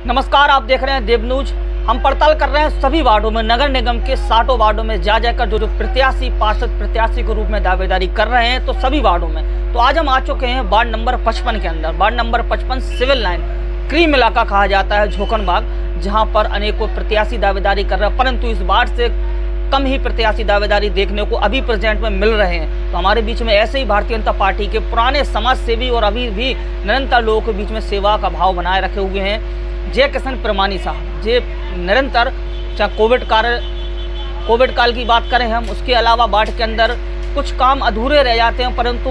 नमस्कार, आप देख रहे हैं देव न्यूज। हम पड़ताल कर रहे हैं सभी वार्डों में, नगर निगम के 60 वार्डों में जा जाकर जो प्रत्याशी पार्षद प्रत्याशी के रूप में दावेदारी कर रहे हैं, तो सभी वार्डों में। तो आज हम आ चुके हैं वार्ड नंबर 55 के अंदर। वार्ड नंबर 55 सिविल लाइन क्रीम इलाका कहा जाता है, झोकनबाग, जहां पर अनेकों प्रत्याशी दावेदारी कर रहे हैं, परंतु इस वार्ड से कम ही प्रत्याशी दावेदारी देखने को अभी प्रेजेंट में मिल रहे हैं। तो हमारे बीच में ऐसे ही भारतीय जनता पार्टी के पुराने समाज सेवी और अभी भी निरंतर लोगों के बीच में सेवा का भाव बनाए रखे हुए हैं जय किशन प्रमाणी साहब। जे निरंतर चाहे कोविड काल की बात करें हम, उसके अलावा वार्ड के अंदर कुछ काम अधूरे रह जाते हैं, परंतु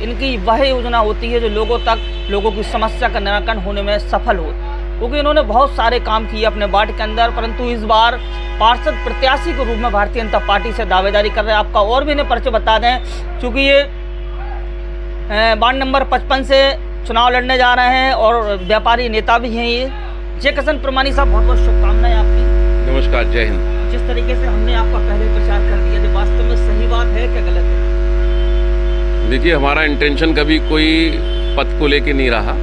इनकी वह योजना होती है जो लोगों की समस्या का निराकरण होने में सफल हो, क्योंकि इन्होंने बहुत सारे काम किए अपने वार्ड के अंदर। परंतु इस बार पार्षद प्रत्याशी के रूप में भारतीय जनता पार्टी से दावेदारी कर रहे हैं। आपका और भी इन्हें परिचय बता दें, क्योंकि ये वार्ड नंबर 55 से चुनाव लड़ने जा रहे हैं और व्यापारी नेता भी हैं। ये जय किशन प्रमाणी साहब, बहुत बहुत शुभकामनाएं आपकी। नमस्कार, जय हिंद। जिस तरीके से हमने आपका पहले प्रचार कर दिया, जो वास्तव में सही बात है क्या गलत है? देखिए, हमारा इंटेंशन कभी कोई पद को लेके नहीं रहा।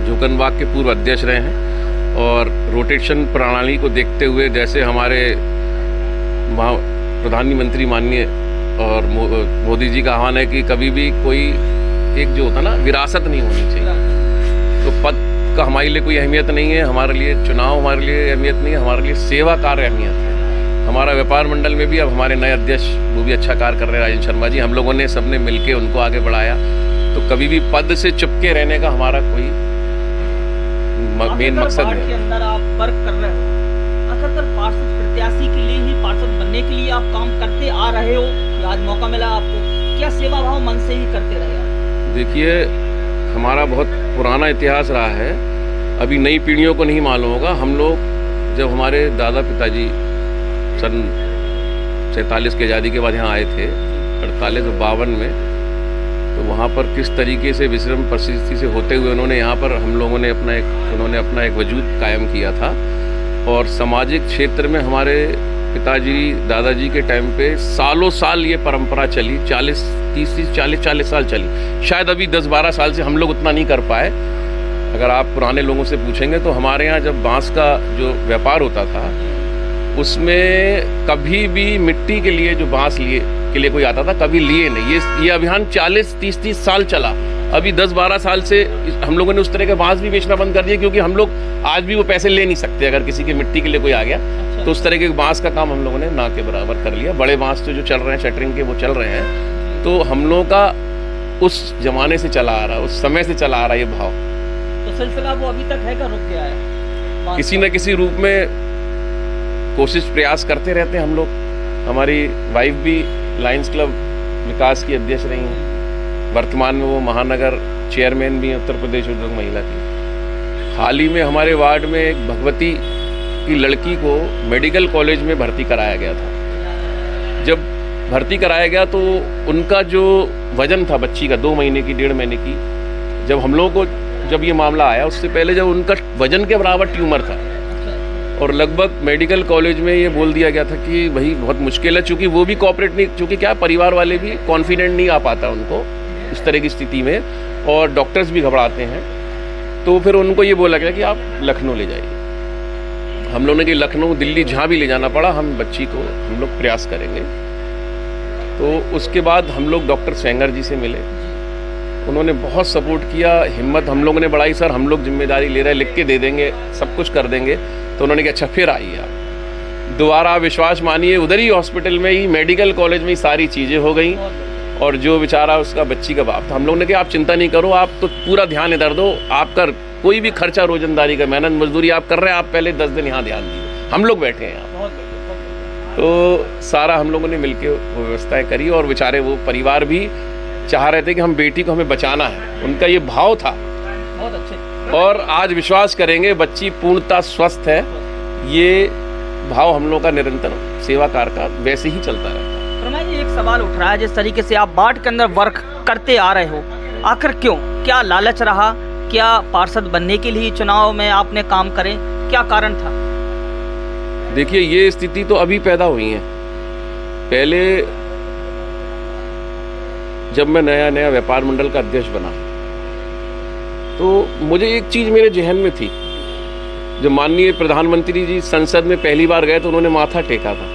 झोकनबाग के पूर्व अध्यक्ष रहे हैं और रोटेशन प्रणाली को देखते हुए, जैसे हमारे प्रधानमंत्री माननीय और मोदी जी का आह्वान है कि कभी भी कोई एक जो होता ना विरासत नहीं होनी चाहिए। तो पद का हमारे लिए कोई अहमियत नहीं है, हमारे लिए चुनाव हमारे लिए अहमियत नहीं है, हमारे लिए सेवा कार्य अहमियत है। हमारा व्यापार मंडल में भी अब हमारे नए अध्यक्ष वो भी अच्छा कार्य कर रहे हैं, राजेंद्र शर्मा जी। हम लोगों ने सबने मिलकर उनको आगे बढ़ाया। तो कभी भी पद से चिपके रहने का हमारा कोई मेन मकसद है। के अंदर आप वर्क कर रहे हो, आखिरकार पार्षद प्रत्याशी के लिए ही, पार्षद बनने के लिए आप काम करते आ रहे हो, आज मौका मिला आपको, क्या सेवा भाव मन से ही करते रहे आप? देखिए, हमारा बहुत पुराना इतिहास रहा है, अभी नई पीढ़ियों को नहीं मालूम होगा। हम लोग जब हमारे दादा पिताजी सन 47 की आज़ादी के बाद यहाँ आए थे, 48 और 52 में, तो वहाँ पर किस तरीके से विषम परिस्थिति से होते हुए उन्होंने यहाँ पर हम लोगों ने अपना एक वजूद कायम किया था। और सामाजिक क्षेत्र में हमारे पिताजी दादाजी के टाइम पे सालों साल ये परंपरा चली, 40 साल चली। शायद अभी 10-12 साल से हम लोग उतना नहीं कर पाए। अगर आप पुराने लोगों से पूछेंगे तो हमारे यहाँ जब बांस का जो व्यापार होता था, उसमें कभी भी मिट्टी के लिए जो बांस के लिए कोई आता था, कभी लिए नहीं। ये अभियान 40-30 साल चला। अभी 10-12 साल से हम लोगों ने उस तरह के बांस भी बेचना बंद कर दिया, क्योंकि हम लोग आज भी वो पैसे ले नहीं सकते। अगर किसी के मिट्टी के लिए कोई आ गया तो उस तरह के बांस का काम हम लोगों ने ना के बराबर कर लिया। बड़े बांस तो जो चल रहे हैं शटरिंग के, वो चल रहे हैं। तो हम लोगों का उस जमाने से चला आ रहा है, उस समय से चला आ रहा है ये भाव। तो सिलसिला वो अभी तक है क्या, रुक गया है? किसी न किसी रूप में कोशिश प्रयास करते रहते हैं हम लोग। हमारी वाइफ भी लायंस क्लब विकास की अध्यक्ष रही हैं, वर्तमान में वो महानगर चेयरमैन भी हैं उत्तर प्रदेश उद्योग महिला की। हाल ही में हमारे वार्ड में एक भगवती की लड़की को मेडिकल कॉलेज में भर्ती कराया गया था। जब भर्ती कराया गया तो उनका जो वजन था बच्ची का, 2 महीने की, 1.5 महीने की, जब हम लोगों को जब ये मामला आया, उससे पहले जब उनका वजन के बराबर ट्यूमर था, और लगभग मेडिकल कॉलेज में ये बोल दिया गया था कि भाई बहुत मुश्किल है, चूँकि वो भी कॉपरेट नहीं, चूँकि क्या परिवार वाले भी कॉन्फिडेंट नहीं आ पाता उनको इस तरह की स्थिति में, और डॉक्टर्स भी घबराते हैं। तो फिर उनको ये बोला गया कि आप लखनऊ ले जाइए। हम लोगों ने कि लखनऊ, दिल्ली, जहाँ भी ले जाना पड़ा, हम बच्ची को हम लोग प्रयास करेंगे। तो उसके बाद हम लोग डॉक्टर सेंगर जी से मिले, उन्होंने बहुत सपोर्ट किया, हिम्मत हम लोगों ने बढ़ाई। सर, हम लोग जिम्मेदारी ले रहे हैं, लिख के दे देंगे, सब कुछ कर देंगे। तो उन्होंने कहा अच्छा फिर आइए आप दोबारा। विश्वास मानिए, उधर ही हॉस्पिटल में ही, मेडिकल कॉलेज में ही सारी चीज़ें हो गई। और जो बेचारा उसका बच्ची का बाप था, हम लोगों ने कहा आप चिंता नहीं करो, आप तो पूरा ध्यान इधर दो, आपका कोई भी खर्चा रोजंदारी का, मेहनत मजदूरी आप कर रहे हैं, आप पहले 10 दिन यहाँ ध्यान दीजिए, हम लोग बैठे हैं यहाँ। तो सारा हम लोगों ने मिलकर वो व्यवस्थाएँ करी, और बेचारे वो परिवार भी चाह रहे थे कि हम बेटी को हमें बचाना है, उनका ये भाव था। बहुत अच्छे। और आज विश्वास करेंगे, बच्ची पूर्णतः स्वस्थ है। ये भाव हम लोगों का निरंतर सेवा कार्य का वैसे ही चलता रहता है। प्रमाणी जी, एक सवाल उठ रहा है, जिस तरीके से आप वार्ड के अंदर वर्क करते आ रहे हो, आखिर क्यों, क्या लालच रहा, क्या पार्षद बनने के लिए चुनाव में आपने काम करें, क्या कारण था? देखिए, ये स्थिति तो अभी पैदा हुई है। पहले जब मैं नया व्यापार मंडल का अध्यक्ष बना, तो मुझे एक चीज़ मेरे जहन में थी जब माननीय प्रधानमंत्री जी संसद में पहली बार गए तो उन्होंने माथा टेका था।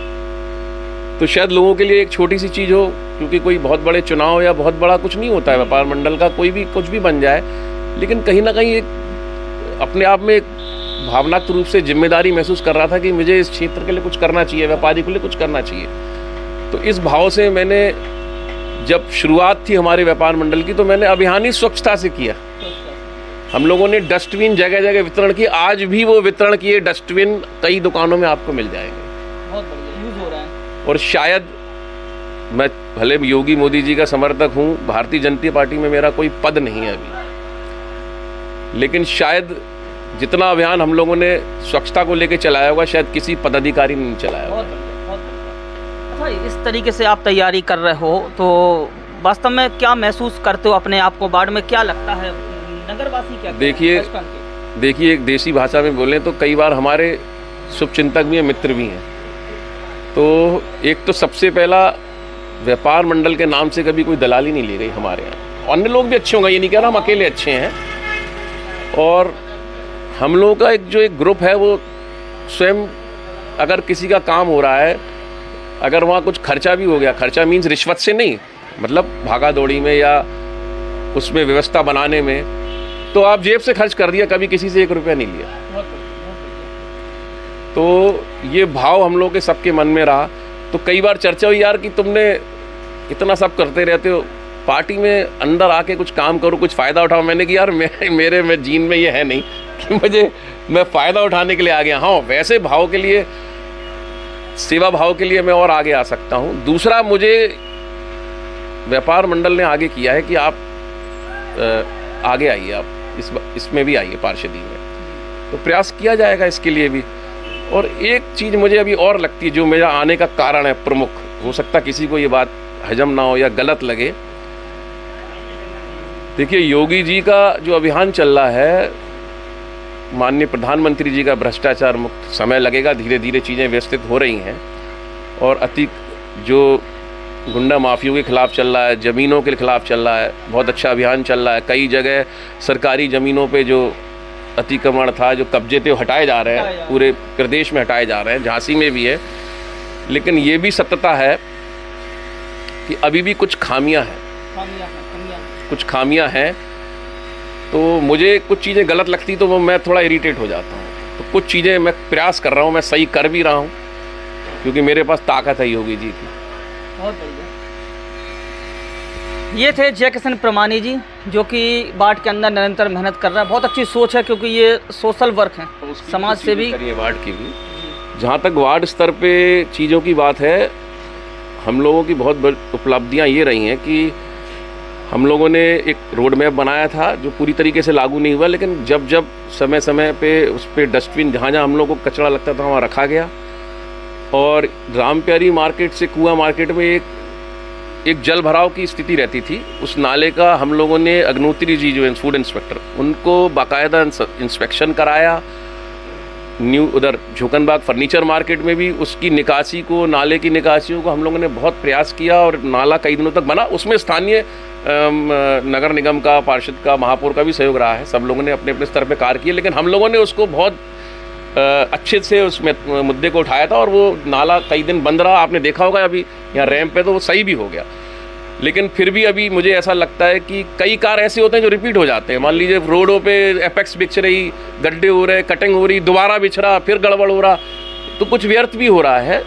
तो शायद लोगों के लिए एक छोटी सी चीज़ हो, क्योंकि कोई बहुत बड़े चुनाव या बहुत बड़ा कुछ नहीं होता है व्यापार मंडल का, कोई भी कुछ भी बन जाए, लेकिन कहीं ना कहीं एक अपने आप में एक भावनात्मक रूप से जिम्मेदारी महसूस कर रहा था कि मुझे इस क्षेत्र के लिए कुछ करना चाहिए, व्यापारी के लिए कुछ करना चाहिए। तो इस भाव से मैंने, जब शुरुआत थी हमारे व्यापार मंडल की, तो मैंने अभियान ही स्वच्छता से किया। हम लोगों ने डस्टबिन जगह जगह वितरण किए, आज भी वो वितरण किए डस्टबिन कई दुकानों में आपको मिल जाएंगे। बहुत बढ़िया यूज हो रहा है। और शायद मैं भले योगी मोदी जी का समर्थक हूँ, भारतीय जनता पार्टी में मेरा कोई पद नहीं है अभी, लेकिन शायद जितना अभियान हम लोगों ने स्वच्छता को लेकर चलाया होगा शायद किसी पदाधिकारी ने नहीं चलाया होगा। अच्छा, इस तरीके से आप तैयारी कर रहे हो तो वास्तव में क्या महसूस करते हो अपने आप को? वार्ड में क्या लगता है, नगरवासी क्या? देखिए एक देसी भाषा में बोलें तो कई बार हमारे शुभचिंतक भी हैं, मित्र भी हैं। तो एक तो सबसे पहला, व्यापार मंडल के नाम से कभी कोई दलाली नहीं ली गई हमारे यहाँ। अन्य लोग भी अच्छे होंगे, ये नहीं कह रहा हम अकेले अच्छे हैं। और हम लोगों का एक ग्रुप है, वो स्वयं अगर किसी का काम हो रहा है, अगर वहाँ कुछ खर्चा भी हो गया, खर्चा मीन्स रिश्वत से नहीं, मतलब भागा दौड़ी में या उसमें व्यवस्था बनाने में, तो आप जेब से खर्च कर दिया, कभी किसी से 1 रुपया नहीं लिया। तो ये भाव हम लोग के सबके मन में रहा। तो कई बार चर्चा हुई, यार कि तुमने इतना सब करते रहते हो, पार्टी में अंदर आके कुछ काम करो, कुछ फ़ायदा उठाओ। मैंने कि यार मेरे जीन में ये है नहीं कि मैं फ़ायदा उठाने के लिए आ गया। हाँ, वैसे भाव के लिए, सेवा भाव के लिए मैं और आगे आ सकता हूँ। दूसरा, मुझे व्यापार मंडल ने आगे किया है कि आप आगे आइए, आप इसमें भी आइए, पार्षदी में, तो प्रयास किया जाएगा इसके लिए भी। और एक चीज़ मुझे अभी और लगती है जो मेरा आने का कारण है प्रमुख, हो सकता किसी को ये बात हजम ना हो या गलत लगे। देखिए, योगी जी का जो अभियान चल रहा है, माननीय प्रधानमंत्री जी का भ्रष्टाचार मुक्त, समय लगेगा, धीरे धीरे चीज़ें व्यवस्थित हो रही हैं। और जो गुंडा माफियों के खिलाफ चल रहा है, ज़मीनों के खिलाफ चल रहा है, बहुत अच्छा अभियान चल रहा है। कई जगह सरकारी ज़मीनों पे जो अतिक्रमण था, जो कब्जे थे, वो हटाए जा रहे हैं, पूरे प्रदेश में हटाए जा रहे हैं, झांसी में भी है। लेकिन ये भी सत्यता है कि अभी भी कुछ खामियां हैं, कुछ खामियां हैं। तो मुझे कुछ चीज़ें गलत लगती तो वो मैं थोड़ा इरिटेट हो जाता हूँ। तो कुछ चीज़ें मैं प्रयास कर रहा हूँ, मैं सही कर भी रहा हूँ, क्योंकि मेरे पास ताकत है योगी जी की। बहुत बढ़िया। ये थे जय किशन प्रमाणी जी, जो कि वार्ड के अंदर निरंतर मेहनत कर रहा है। बहुत अच्छी सोच है, क्योंकि ये सोशल वर्क है, समाज से भी वार्ड की भी। जहाँ तक वार्ड स्तर पे चीज़ों की बात है, हम लोगों की बहुत बड़ी उपलब्धियाँ ये रही हैं कि हम लोगों ने एक रोड मैप बनाया था जो पूरी तरीके से लागू नहीं हुआ, लेकिन जब जब समय समय पे उस पर डस्टबिन, जहाँ जहाँ हम लोगों को कचरा लगता था वहाँ रखा गया। और रामप्यारी मार्केट से कुआं मार्केट में एक जल भराव की स्थिति रहती थी। उस नाले का हम लोगों ने, अग्निहोत्री जी जो फूड इंस्पेक्टर, उनको बाकायदा इंस्पेक्शन कराया। न्यू उधर झोकनबाग फर्नीचर मार्केट में भी उसकी निकासी को, नाले की निकासियों को हम लोगों ने बहुत प्रयास किया और नाला कई दिनों तक बना। उसमें स्थानीय नगर निगम का, पार्षद का, महापौर का भी सहयोग रहा है। सब लोगों ने अपने अपने स्तर पर कार्य किए, लेकिन हम लोगों ने उसको बहुत अच्छे से उस मुद्दे को उठाया था और वो नाला कई दिन बंद रहा। आपने देखा होगा अभी यहाँ रैंप पे तो वो सही भी हो गया, लेकिन फिर भी अभी मुझे ऐसा लगता है कि कई कार ऐसे होते हैं जो रिपीट हो जाते हैं। मान लीजिए रोडों पे एपेक्स बिछ रही, गड्ढे हो रहे, कटिंग हो रही, दोबारा बिछ रहा, फिर गड़बड़ हो रहा, तो कुछ व्यर्थ भी हो रहा है।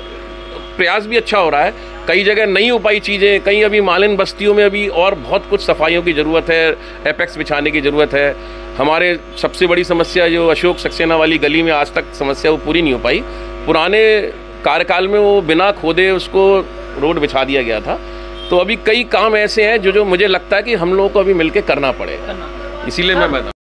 प्रयास भी अच्छा हो रहा है, कई जगह नहीं हो पाई चीज़ें, कहीं अभी मालिन बस्तियों में अभी और बहुत कुछ सफाइयों की ज़रूरत है, एपेक्स बिछाने की ज़रूरत है। हमारे सबसे बड़ी समस्या जो अशोक सक्सेना वाली गली में आज तक समस्या वो पूरी नहीं हो पाई। पुराने कार्यकाल में वो बिना खोदे उसको रोड बिछा दिया गया था। तो अभी कई काम ऐसे हैं जो मुझे लगता है कि हम लोगों को अभी मिलकर करना पड़ेगा, इसीलिए मैं